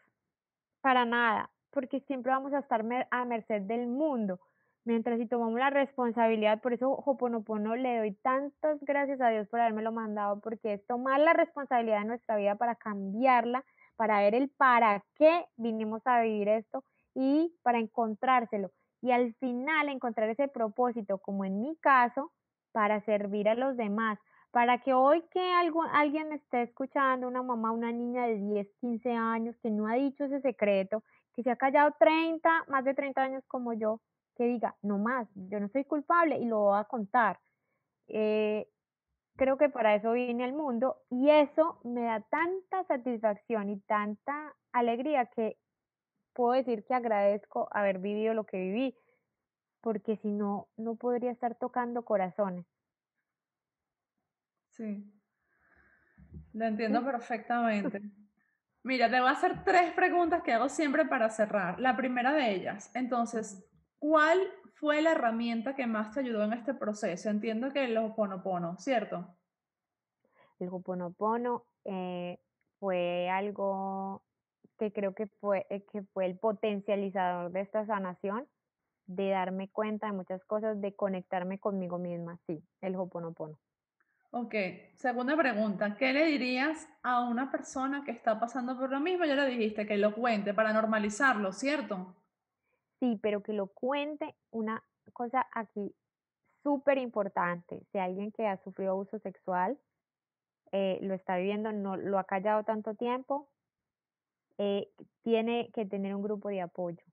para nada, porque siempre vamos a estar a merced del mundo, mientras si tomamos la responsabilidad, por eso Hoponopono le doy tantas gracias a Dios por habérmelo mandado, porque es tomar la responsabilidad de nuestra vida para cambiarla, para ver el para qué vinimos a vivir esto y para encontrárselo. Y al final encontrar ese propósito, como en mi caso, para servir a los demás, para que hoy que alguien me esté escuchando, una mamá, una niña de 10 15 años que no ha dicho ese secreto, que se ha callado 30 más de 30 años como yo, que diga: "No más, yo no soy culpable y lo voy a contar". Eh, Creo que para eso vine al mundo y eso me da tanta satisfacción y tanta alegría que puedo decir que agradezco haber vivido lo que viví, porque si no, no podría estar tocando corazones, Sí, lo entiendo ¿sí? perfectamente. Mira, te voy a hacer tres preguntas que hago siempre para cerrar. La primera de ellas, Ujú. entonces, ¿cuál fue la herramienta que más te ayudó en este proceso? Entiendo que el Ho'oponopono, ¿cierto? El Ho'oponopono, fue algo que creo que fue el potencializador de esta sanación, de darme cuenta de muchas cosas, de conectarme conmigo misma, sí, el Ho'oponopono. Ok, segunda pregunta, ¿qué le dirías a una persona que está pasando por lo mismo? Ya le dijiste que lo cuente para normalizarlo, ¿cierto? Sí, pero que lo cuente, una cosa aquí súper importante, si alguien que ha sufrido abuso sexual, lo está viviendo, no lo ha callado tanto tiempo, eh, tiene que tener un grupo de apoyo.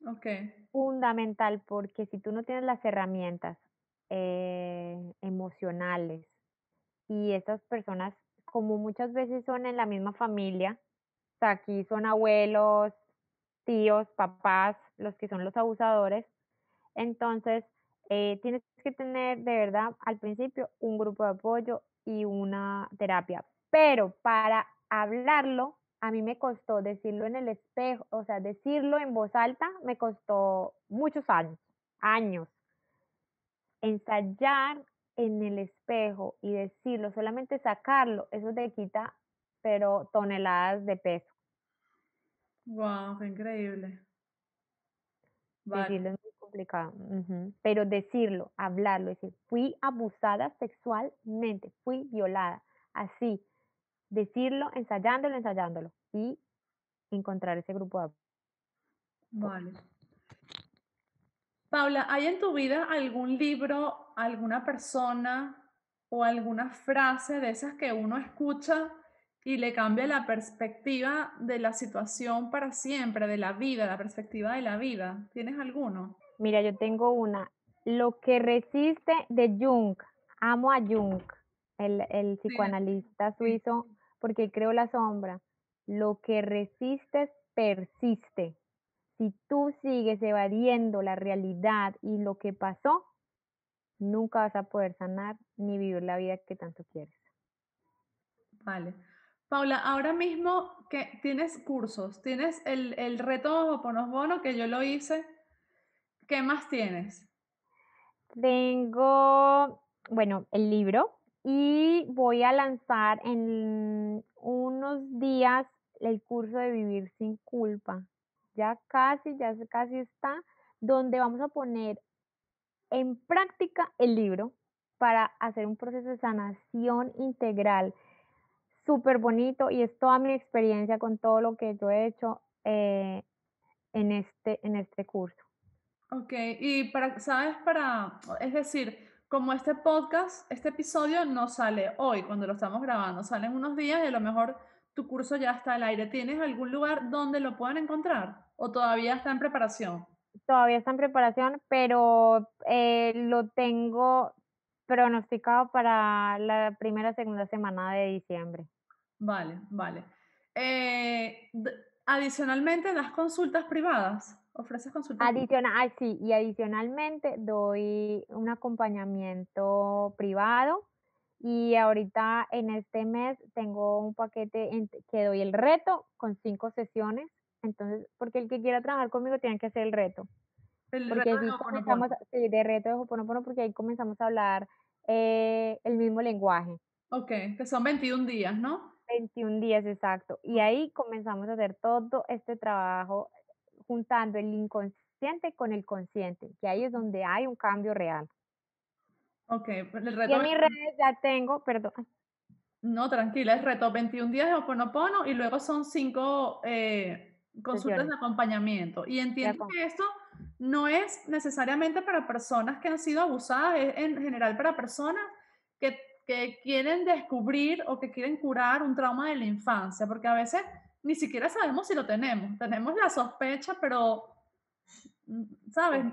Ok, Fundamental, porque si tú no tienes las herramientas, emocionales, y estas personas, como muchas veces son en la misma familia, o sea, aquí son abuelos, tíos, papás, los que son los abusadores, entonces, tienes que tener de verdad al principio un grupo de apoyo y una terapia, pero para hablarlo, a mí me costó decirlo en el espejo, o sea, decirlo en voz alta me costó muchos años, años. Ensayar en el espejo y decirlo, solamente sacarlo, eso te quita, pero toneladas de peso. wow, qué increíble. Vale, Decirlo es muy complicado, pero decirlo, hablarlo, decir: "Fui abusada sexualmente, fui violada", así, decirlo, ensayándolo, ensayándolo, y encontrar ese grupo de apoyo. vale. Paula, ¿hay en tu vida algún libro, alguna persona o alguna frase de esas que uno escucha y le cambia la perspectiva de la situación para siempre, de la vida, la perspectiva de la vida? ¿Tienes alguno? Mira, yo tengo una, Lo que resiste de Jung, amo a Jung, el Sí, psicoanalista sí. suizo, porque él creó la sombra. Lo que resistes persiste. Si tú sigues evadiendo la realidad y lo que pasó, nunca vas a poder sanar ni vivir la vida que tanto quieres. Vale. Paula, ahora mismo que tienes cursos, tienes el reto Ho'oponopono que yo lo hice, ¿qué más tienes? Tengo, bueno, el libro y voy a lanzar en unos días el curso de Vivir sin culpa. Ya casi está, donde vamos a poner en práctica el libro para hacer un proceso de sanación integral súper bonito, y es toda mi experiencia con todo lo que yo he hecho, en este curso. Okey, y para, ¿sabes? Es decir, como este podcast, este episodio no sale hoy cuando lo estamos grabando, sale en unos días y a lo mejor tu curso ya está al aire. ¿Tienes algún lugar donde lo puedan encontrar o todavía está en preparación? Todavía está en preparación, pero, lo tengo pronosticado para la primera, segunda semana de diciembre. Vale, vale. D Adicionalmente, ¿das consultas privadas? ¿Ofreces consultas privadas? Sí, y adicionalmente doy un acompañamiento privado, y ahorita en este mes tengo un paquete que doy el reto con 5 sesiones. Entonces, porque el que quiera trabajar conmigo tiene que hacer el reto, El porque reto de así Ho'oponopono. comenzamos, sí, de reto de Ho'oponopono, porque ahí comenzamos a hablar, el mismo lenguaje. Okey, que son 21 días, ¿no? 21 días, exacto. Y ahí comenzamos a hacer todo este trabajo juntando el inconsciente con el consciente, que ahí es donde hay un cambio real. Okey, pues el Y reto en mis redes ya tengo, perdón, no, tranquila, es reto 21 días de Ho'oponopono y luego son 5 consultas sesiones de acompañamiento. Y ya entiendo con que esto no es necesariamente para personas que han sido abusadas, es en general para personas que quieren descubrir o que quieren curar un trauma de la infancia, porque a veces ni siquiera sabemos si lo tenemos. Tenemos la sospecha, pero, ¿sabes?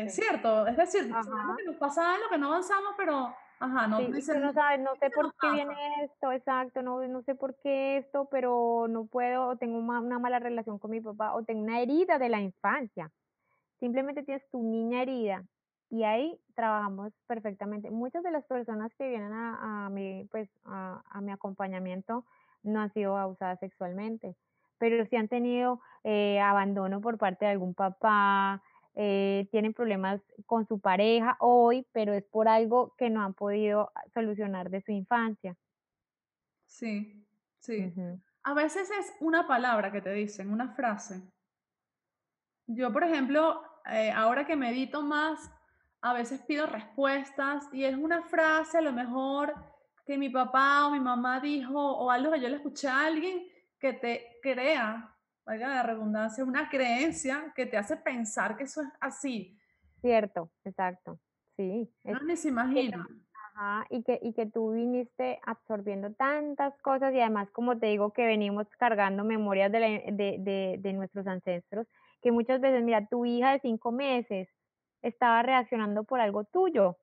sí, sí. Cierto, es decir, sabemos Ajá, que nos pasa algo, que no avanzamos, pero Ajá, no Sí, y tú dicen, no no, sabes, no es sé que por no qué viene pasa. esto, exacto, no sé por qué esto, pero no puedo, o tengo una mala relación con mi papá, o tengo una herida de la infancia. Simplemente tienes tu niña herida y ahí trabajamos perfectamente. Muchas de las personas que vienen a mi, pues, a mi acompañamiento no han sido abusadas sexualmente, pero sí han tenido abandono por parte de algún papá, tienen problemas con su pareja hoy, pero es por algo que no han podido solucionar de su infancia. Sí, sí. Ujú, A veces es una palabra que te dicen, una frase. Yo, por ejemplo, ahora que medito más, a veces pido respuestas y es una frase a lo mejor que mi papá o mi mamá dijo o algo que yo le escuché a alguien que te crea, valga la redundancia, una creencia que te hace pensar que eso es así. cierto, exacto. Sí, No es ni se que imagina. ajá, y que tú viniste absorbiendo tantas cosas y además, como te digo, que venimos cargando memorias de nuestros ancestros, que muchas veces, mira, tu hija de 5 meses estaba reaccionando por algo tuyo,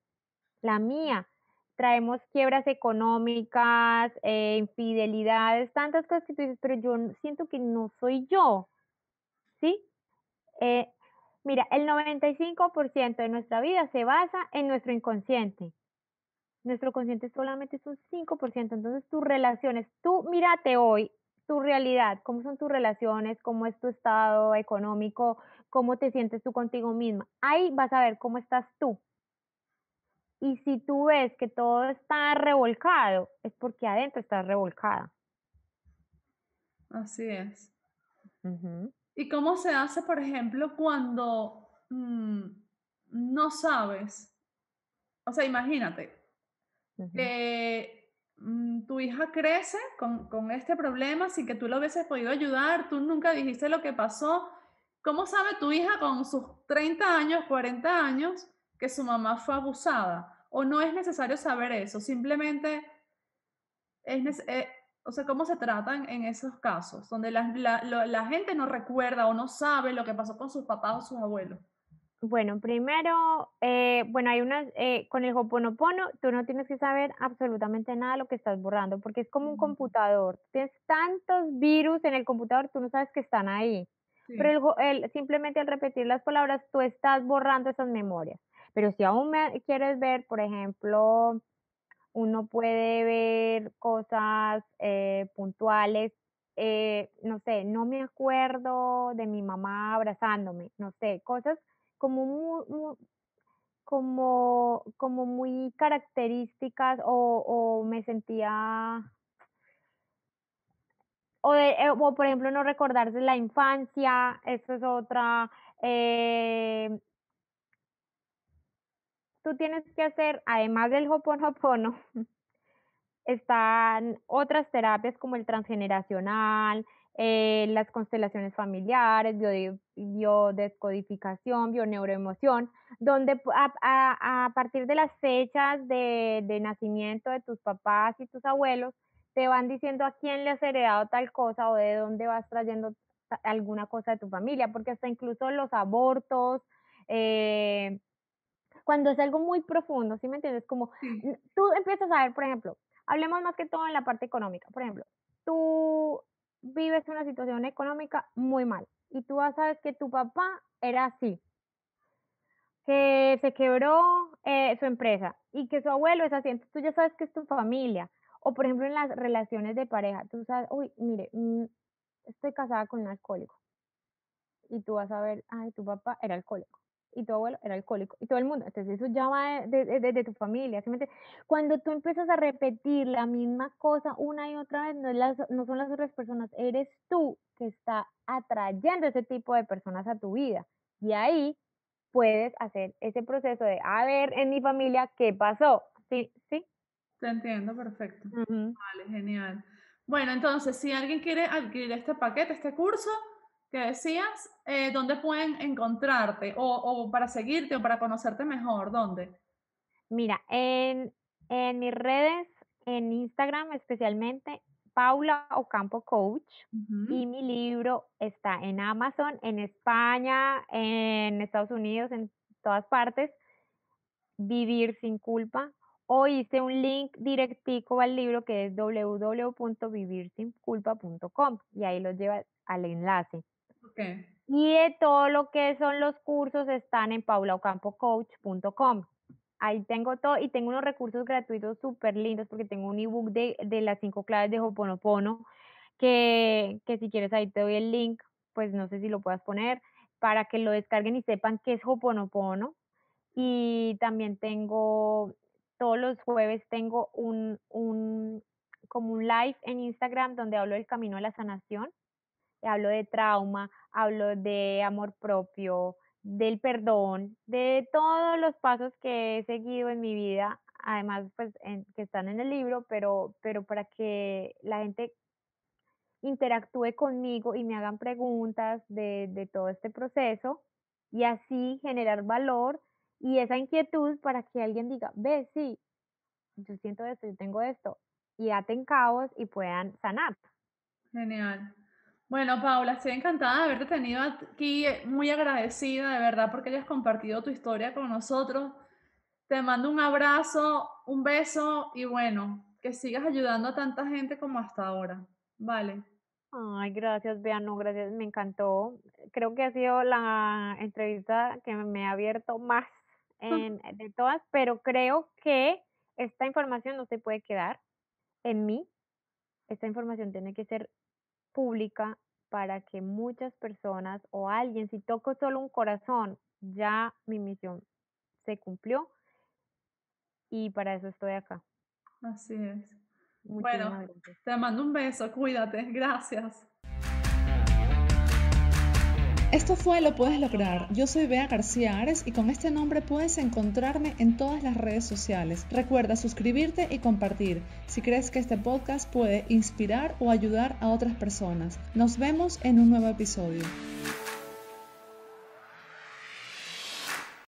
la mía. Traemos quiebras económicas, infidelidades, tantas cosas que tú dices, pero yo siento que no soy yo, ¿sí? Eh, mira, el 95% de nuestra vida se basa en nuestro inconsciente. Nuestro consciente solamente es un 5%, entonces tus relaciones, tú mírate hoy, tu realidad, cómo son tus relaciones, cómo es tu estado económico, cómo te sientes tú contigo misma. Ahí vas a ver cómo estás tú. Y si tú ves que todo está revolcado, es porque adentro estás revolcada. Así es. Ujú, ¿Y cómo se hace, por ejemplo, cuando no sabes? O sea, imagínate, ujú. que tu hija crece con este problema sin que tú lo hubieses podido ayudar, tú nunca dijiste lo que pasó. ¿Cómo sabe tu hija con sus 30 años, 40 años, que su mamá fue abusada? ¿O no es necesario saber eso? Simplemente o sea, ¿cómo se tratan en esos casos donde la gente no recuerda o no sabe lo que pasó con sus papás o sus abuelos? Bueno, primero, bueno, hay unas, con el Hoponopono, tú no tienes que saber absolutamente nada de lo que estás borrando, porque es como un Mm, computador. Tienes tantos virus en el computador, tú no sabes que están ahí. Pero sí, simplemente al repetir las palabras, tú estás borrando esas memorias. Pero si aún quieres ver, por ejemplo, uno puede ver cosas puntuales, no sé, no me acuerdo de mi mamá abrazándome, no sé, cosas como como muy características o me sentía o por ejemplo, no recordarse la infancia, eso es otra, eh, tú tienes que hacer, además del Hoponopono, están otras terapias como el transgeneracional, las constelaciones familiares, biodescodificación, bioneuroemoción, donde a partir de las fechas de nacimiento de tus papás y tus abuelos, te van diciendo a quién le has heredado tal cosa o de dónde vas trayendo alguna cosa de tu familia, porque hasta incluso los abortos, eh, cuando es algo muy profundo, ¿sí me entiendes? Como sí, tú empiezas a ver, por ejemplo, hablemos más que todo en la parte económica. Por ejemplo, tú vives una situación económica muy mal y tú vas a ver que tu papá era así, que se quebró su empresa y que su abuelo es así, entonces tú ya sabes que es tu familia. O por ejemplo en las relaciones de pareja, tú sabes, uy, mire, estoy casada con un alcohólico y tú vas a ver, ay, tu papá era alcohólico y tu abuelo era alcohólico y todo el mundo. Entonces eso ya va de tu familia, ¿sí me entiendes? Cuando tú empiezas a repetir la misma cosa una y otra vez, no son las otras personas, eres tú que está atrayendo ese tipo de personas a tu vida. Y ahí puedes hacer ese proceso de, a ver, en mi familia, ¿qué pasó? Sí, sí. te entiendo perfecto. Ujú. Vale, genial. Bueno, entonces, si alguien quiere adquirir este paquete, este curso que decías, ¿dónde pueden encontrarte? O para seguirte o para conocerte mejor, ¿dónde? Mira, en mis redes, en Instagram especialmente, Paula Ocampo Coach, Ujú. y mi libro está en Amazon, en España, en Estados Unidos, en todas partes, Vivir sin culpa, o hice un link directico al libro que es www.vivirsinculpa.com y ahí los lleva al enlace. Ok, Y todo lo que son los cursos están en paulaocampocoach.com. Ahí tengo todo y tengo unos recursos gratuitos súper lindos porque tengo un ebook de las 5 claves de Ho'oponopono que si quieres ahí te doy el link, pues no sé si lo puedas poner, para que lo descarguen y sepan qué es Ho'oponopono. Y también tengo, todos los jueves tengo como un live en Instagram donde hablo del camino a la sanación, hablo de trauma, hablo de amor propio, del perdón, de todos los pasos que he seguido en mi vida, además pues que están en el libro, pero para que la gente interactúe conmigo y me hagan preguntas de todo este proceso y así generar valor y esa inquietud para que alguien diga, ve, sí, yo siento esto, yo tengo esto, y aten cabos y puedan sanar. genial. Bueno, Paula, estoy encantada de haberte tenido aquí, muy agradecida de verdad porque hayas compartido tu historia con nosotros. Te mando un abrazo, un beso y bueno, que sigas ayudando a tanta gente como hasta ahora. Vale. Ay, gracias, Bea, no, gracias, me encantó. Creo que ha sido la entrevista que me ha abierto más de todas, pero creo que esta información no se puede quedar en mí. Esta información tiene que ser pública para que muchas personas o alguien, si toco solo un corazón, ya mi misión se cumplió y para eso estoy acá. Así es. Bueno, Muchísimas gracias. te mando un beso, cuídate, gracias. Esto fue Lo Puedes Lograr. Yo soy Bea García Ares y con este nombre puedes encontrarme en todas las redes sociales. Recuerda suscribirte y compartir si crees que este podcast puede inspirar o ayudar a otras personas. Nos vemos en un nuevo episodio.